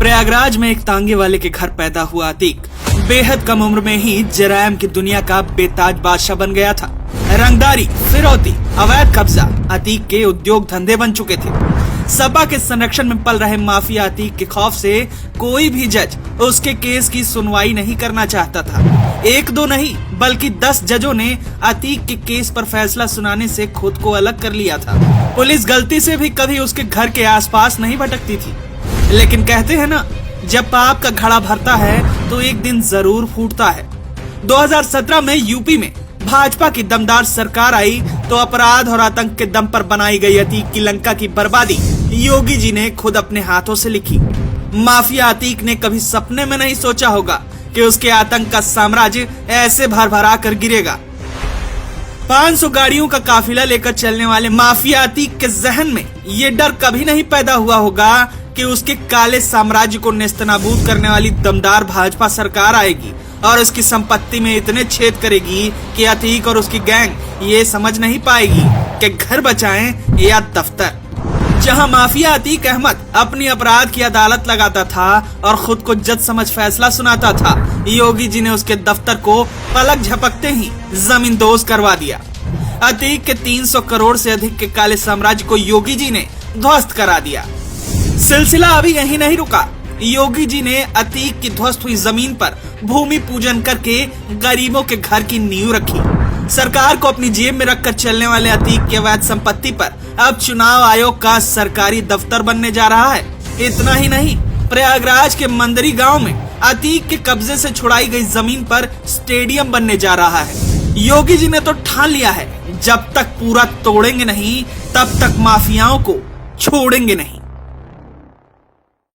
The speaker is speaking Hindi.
प्रयागराज में एक तांगे वाले के घर पैदा हुआ अतीक बेहद कम उम्र में ही जरायम की दुनिया का बेताज बादशाह बन गया था। रंगदारी, फिरौती, अवैध कब्जा अतीक के उद्योग धंधे बन चुके थे। सपा के संरक्षण में पल रहे माफिया अतीक के खौफ से कोई भी जज उसके केस की सुनवाई नहीं करना चाहता था। एक दो नहीं बल्कि 10 जजों ने अतीक के केस पर फैसला सुनाने से खुद को अलग कर लिया था। पुलिस गलती से भी कभी उसके घर के आसपास नहीं भटकती थी। लेकिन कहते हैं ना, जब पाप का घड़ा भरता है तो एक दिन जरूर फूटता है। 2017 में यूपी में भाजपा की दमदार सरकार आई तो अपराध और आतंक के दम पर बनाई गई अतीक की लंका की बर्बादी योगी जी ने खुद अपने हाथों से लिखी। माफिया अतीक ने कभी सपने में नहीं सोचा होगा कि उसके आतंक का साम्राज्य ऐसे भरभरा कर गिरेगा। 500 गाड़ियों का काफिला लेकर चलने वाले माफिया अतीक के जहन में ये डर कभी नहीं पैदा हुआ होगा कि उसके काले साम्राज्य को नेस्तनाबूद करने वाली दमदार भाजपा सरकार आएगी और उसकी संपत्ति में इतने छेद करेगी कि अतीक और उसकी गैंग ये समझ नहीं पाएगी कि घर बचाएं या दफ्तर। जहां माफिया अतीक अहमद अपनी अपराध की अदालत लगाता था और खुद को जज समझ फैसला सुनाता था, योगी जी ने उसके दफ्तर को पलक झपकते ही जमींदोज करवा दिया। अतीक के 300 करोड़ से अधिक के काले साम्राज्य को योगी जी ने ध्वस्त करा दिया। सिलसिला अभी यहीं नहीं रुका। योगी जी ने अतीक की ध्वस्त हुई जमीन पर भूमि पूजन करके गरीबों के घर की नींव रखी। सरकार को अपनी जेब में रखकर चलने वाले अतीक की अवैध संपत्ति पर अब चुनाव आयोग का सरकारी दफ्तर बनने जा रहा है। इतना ही नहीं, प्रयागराज के मंदरी गांव में अतीक के कब्जे से छुड़ाई गई जमीन पर स्टेडियम बनने जा रहा है। योगी जी ने तो ठान लिया है, जब तक पूरा तोड़ेंगे नहीं तब तक माफियाओं को छोड़ेंगे नहीं।